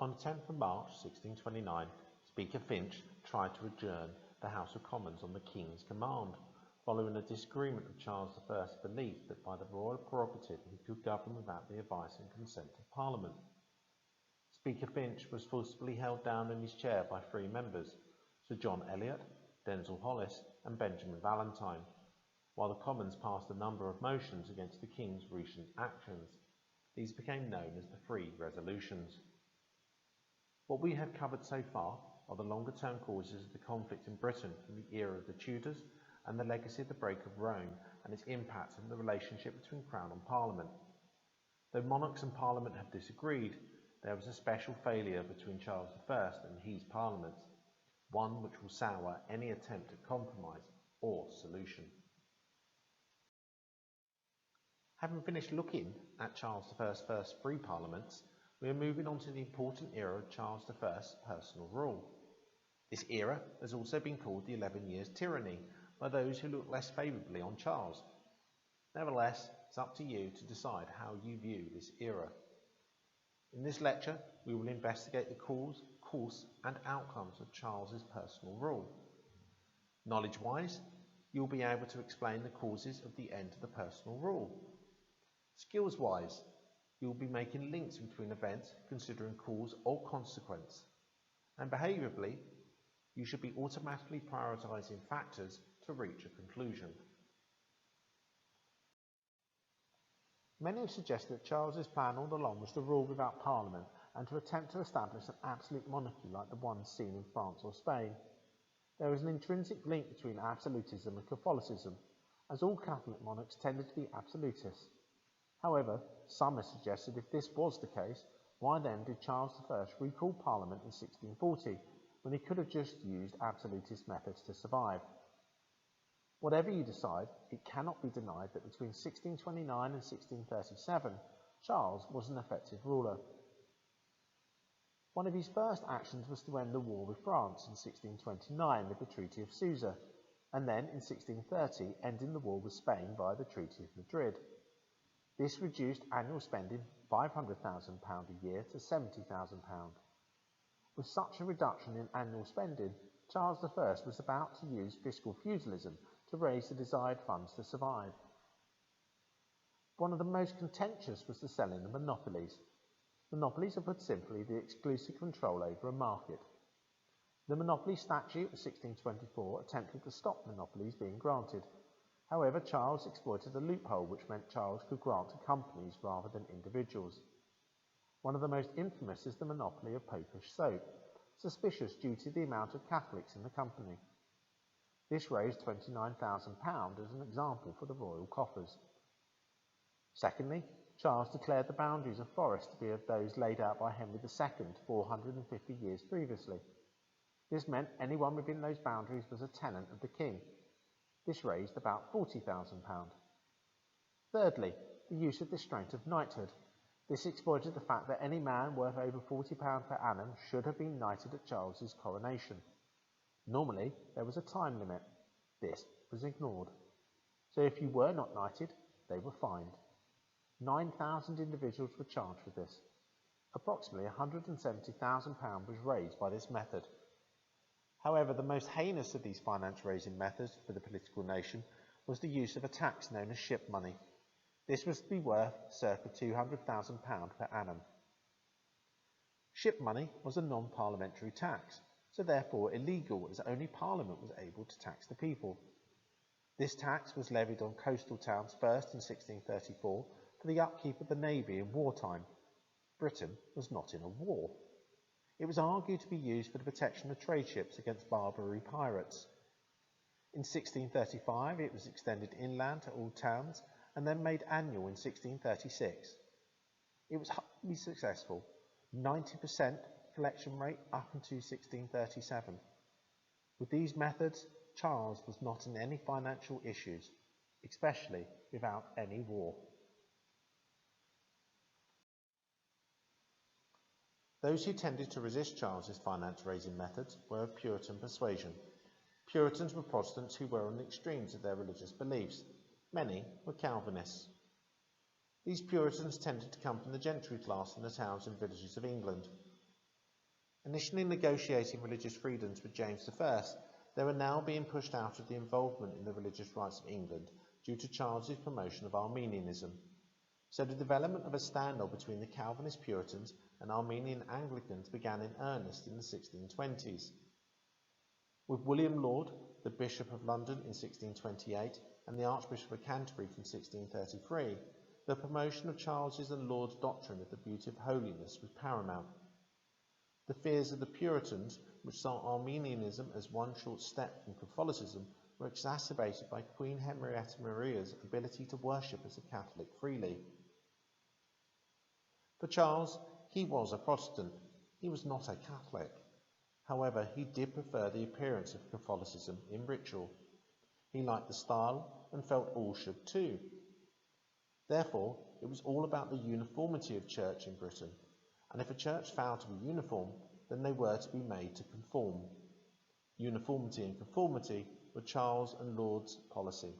On 10th of March 1629, Speaker Finch tried to adjourn the House of Commons on the King's command, following a disagreement of Charles I's belief that by the royal prerogative he could govern without the advice and consent of Parliament. Speaker Finch was forcibly held down in his chair by 3 members, Sir John Eliot, Denzil Hollis and Benjamin Valentine, while the Commons passed a number of motions against the King's recent actions. These became known as the 3 resolutions. What we have covered so far are the longer-term causes of the conflict in Britain from the era of the Tudors and the legacy of the break of Rome and its impact on the relationship between Crown and Parliament. Though monarchs and Parliament have disagreed, there was a special failure between Charles I and his parliaments, one which will sour any attempt at compromise or solution. Having finished looking at Charles I's first 3 parliaments, we are moving on to the important era of Charles I's personal rule. This era has also been called the 11 Years' Tyranny by those who look less favourably on Charles. Nevertheless, it's up to you to decide how you view this era. In this lecture, we will investigate the cause, course and outcomes of Charles's personal rule. Knowledge-wise, you'll be able to explain the causes of the end of the personal rule. Skills-wise, you'll be making links between events considering cause or consequence. And behaviourally, you should be automatically prioritising factors to reach a conclusion. Many have suggested that Charles's plan all along was to rule without Parliament and to attempt to establish an absolute monarchy like the one seen in France or Spain. There is an intrinsic link between absolutism and Catholicism, as all Catholic monarchs tended to be absolutists. However, some have suggested if this was the case, why then did Charles I recall Parliament in 1640, when he could have just used absolutist methods to survive? Whatever you decide, it cannot be denied that between 1629 and 1637, Charles was an effective ruler. One of his first actions was to end the war with France in 1629 with the Treaty of Suza, and then in 1630 ending the war with Spain via the Treaty of Madrid. This reduced annual spending £500,000 a year to £70,000. With such a reduction in annual spending, Charles I was about to use fiscal feudalism to raise the desired funds to survive. One of the most contentious was the selling of monopolies. Monopolies are put simply the exclusive control over a market. The Monopoly Statute of 1624 attempted to stop monopolies being granted. However, Charles exploited a loophole which meant Charles could grant to companies rather than individuals. One of the most infamous is the monopoly of Popish soap, suspicious due to the amount of Catholics in the company. This raised £29,000 as an example for the royal coffers. Secondly, Charles declared the boundaries of forests to be of those laid out by Henry II 450 years previously. This meant anyone within those boundaries was a tenant of the king. This raised about £40,000. Thirdly, the use of the restraint of knighthood. This exploited the fact that any man worth over £40 per annum should have been knighted at Charles's coronation. Normally, there was a time limit. This was ignored. So if you were not knighted, they were fined. 9,000 individuals were charged with this. Approximately £170,000 was raised by this method. However, the most heinous of these finance-raising methods for the political nation was the use of a tax known as ship money. This was to be worth circa £200,000 per annum. Ship money was a non-parliamentary tax, so therefore illegal as only Parliament was able to tax the people. This tax was levied on coastal towns first in 1634 for the upkeep of the navy in wartime. Britain was not in a war. It was argued to be used for the protection of trade ships against Barbary pirates. In 1635 it was extended inland to all towns and then made annual in 1636. It was highly successful, 90% collection rate up until 1637. With these methods, Charles was not in any financial issues, especially without any war. Those who tended to resist Charles's finance-raising methods were of Puritan persuasion. Puritans were Protestants who were on the extremes of their religious beliefs. Many were Calvinists. These Puritans tended to come from the gentry class in the towns and villages of England. Initially negotiating religious freedoms with James I, they were now being pushed out of the involvement in the religious rights of England due to Charles's promotion of Arminianism. So the development of a standoff between the Calvinist Puritans and Arminian Anglicans began in earnest in the 1620s. With William Laud, the Bishop of London in 1628, and the Archbishop of Canterbury from 1633, the promotion of Charles's and Laud's doctrine of the beauty of holiness was paramount. The fears of the Puritans, which saw Arminianism as one short step from Catholicism, were exacerbated by Queen Henrietta Maria's ability to worship as a Catholic freely. For Charles, he was a Protestant. He was not a Catholic. However, he did prefer the appearance of Catholicism in ritual. He liked the style and felt all should too. Therefore, it was all about the uniformity of church in Britain, and if a church failed to be uniform, then they were to be made to conform. Uniformity and conformity were Charles and Laud's policy.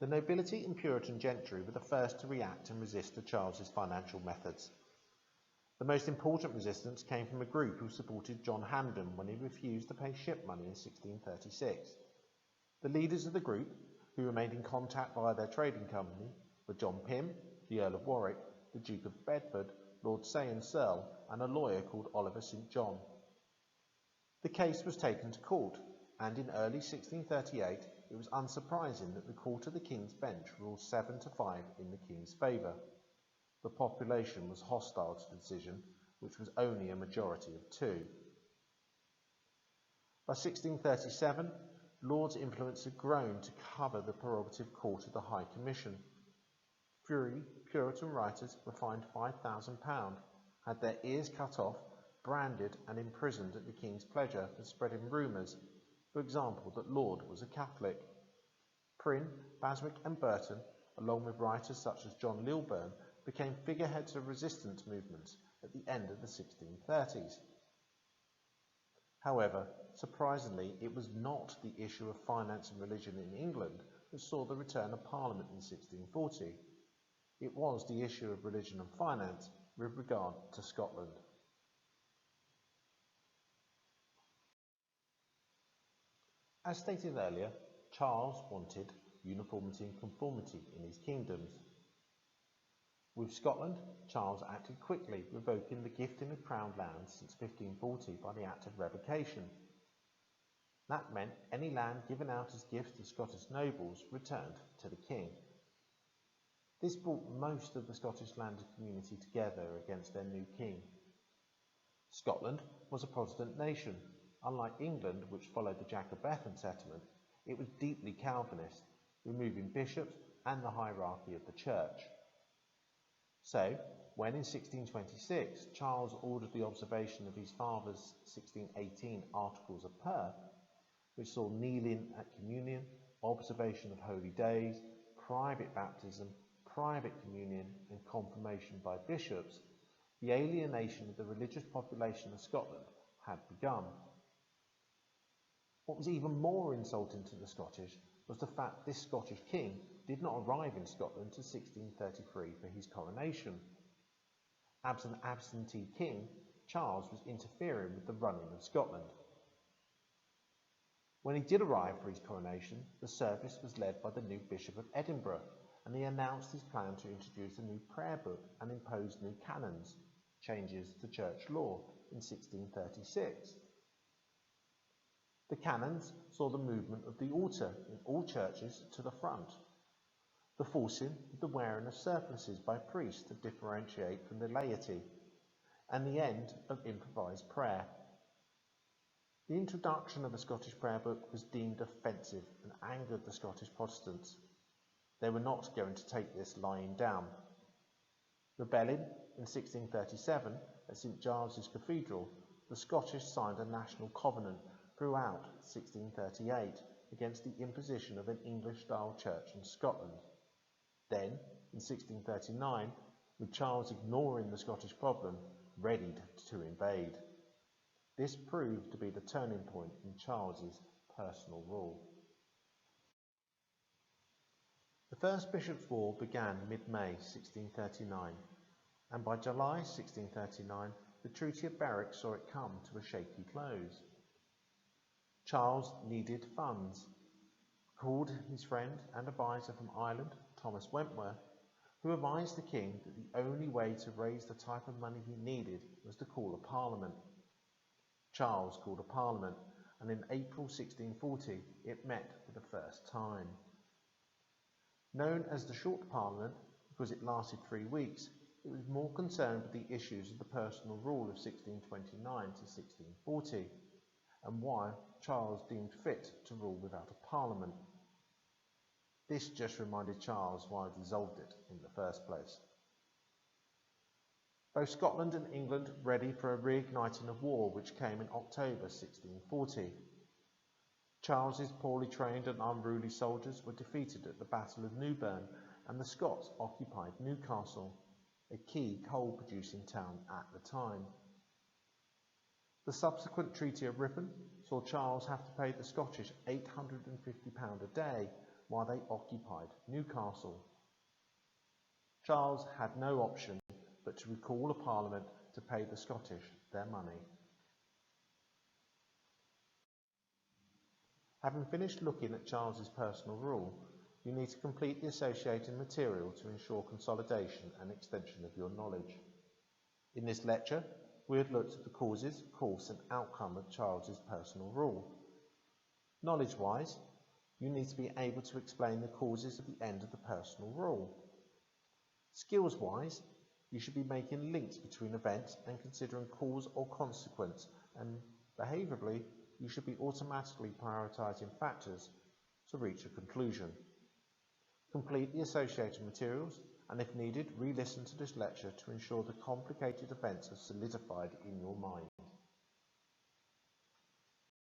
The nobility and Puritan gentry were the first to react and resist to Charles's financial methods. The most important resistance came from a group who supported John Hampden when he refused to pay ship money in 1636. The leaders of the group, who remained in contact via their trading company, were John Pym, the Earl of Warwick, the Duke of Bedford, Lord Say and Searle, and a lawyer called Oliver St. John. The case was taken to court, and in early 1638 it was unsurprising that the Court of the King's Bench ruled 7-5 in the King's favour. The population was hostile to the decision, which was only a majority of 2. By 1637, Laud's influence had grown to cover the prerogative court of the High Commission. Three Puritan writers were fined £5,000, had their ears cut off, branded and imprisoned at the King's pleasure for spreading rumours, for example, that Laud was a Catholic. Prynne, Baswick and Burton, along with writers such as John Lilburne, became figureheads of resistance movements at the end of the 1630s. However, surprisingly, it was not the issue of finance and religion in England that saw the return of Parliament in 1640. It was the issue of religion and finance with regard to Scotland. As stated earlier, Charles wanted uniformity and conformity in his kingdoms. With Scotland, Charles acted quickly, revoking the gifting of crown lands since 1540 by the Act of Revocation. That meant any land given out as gifts to Scottish nobles returned to the king. This brought most of the Scottish landed community together against their new king. Scotland was a Protestant nation. Unlike England, which followed the Jacobean settlement, it was deeply Calvinist, removing bishops and the hierarchy of the church. So, when in 1626 Charles ordered the observation of his father's 1618 Articles of Perth, which saw kneeling at communion, observation of holy days, private baptism, private communion and confirmation by bishops, the alienation of the religious population of Scotland had begun. What was even more insulting to the Scottish was the fact this Scottish king did not arrive in Scotland until 1633 for his coronation. As an absentee king, Charles was interfering with the running of Scotland. When he did arrive for his coronation, the service was led by the new Bishop of Edinburgh, and he announced his plan to introduce a new prayer book and impose new canons, changes to church law, in 1636. The canons saw the movement of the altar in all churches to the front, the forcing of the wearing of surplices by priests to differentiate from the laity, and the end of improvised prayer. The introduction of the Scottish prayer book was deemed offensive and angered the Scottish Protestants. They were not going to take this lying down. Rebelling in 1637 at St Giles's Cathedral, the Scottish signed a national covenant throughout 1638 against the imposition of an English-style church in Scotland. Then, in 1639, with Charles ignoring the Scottish problem, readied to invade. This proved to be the turning point in Charles's personal rule. The First Bishops' War began mid-May 1639. and by July 1639 the Treaty of Berwick saw it come to a shaky close. Charles needed funds, called his friend and advisor from Ireland, Thomas Wentworth, who advised the king that the only way to raise the type of money he needed was to call a parliament. Charles called a parliament, and in April 1640 it met for the first time. Known as the Short Parliament because it lasted 3 weeks, it was more concerned with the issues of the personal rule of 1629 to 1640, and why Charles deemed fit to rule without a parliament. This just reminded Charles why he dissolved it in the first place. Both Scotland and England ready for a reigniting of war which came in October 1640. Charles's poorly trained and unruly soldiers were defeated at the Battle of Newburn, and the Scots occupied Newcastle, a key coal-producing town at the time. The subsequent Treaty of Ripon saw Charles have to pay the Scottish £850 a day while they occupied Newcastle. Charles had no option but to recall a parliament to pay the Scottish their money. Having finished looking at Charles's personal rule, you need to complete the associated material to ensure consolidation and extension of your knowledge. In this lecture, we have looked at the causes, course and outcome of Charles's personal rule. Knowledge-wise, you need to be able to explain the causes of the end of the personal rule. Skills-wise, you should be making links between events and considering cause or consequence, and behaviourally, you should be automatically prioritising factors to reach a conclusion. Complete the associated materials, and if needed, re-listen to this lecture to ensure the complicated events are solidified in your mind.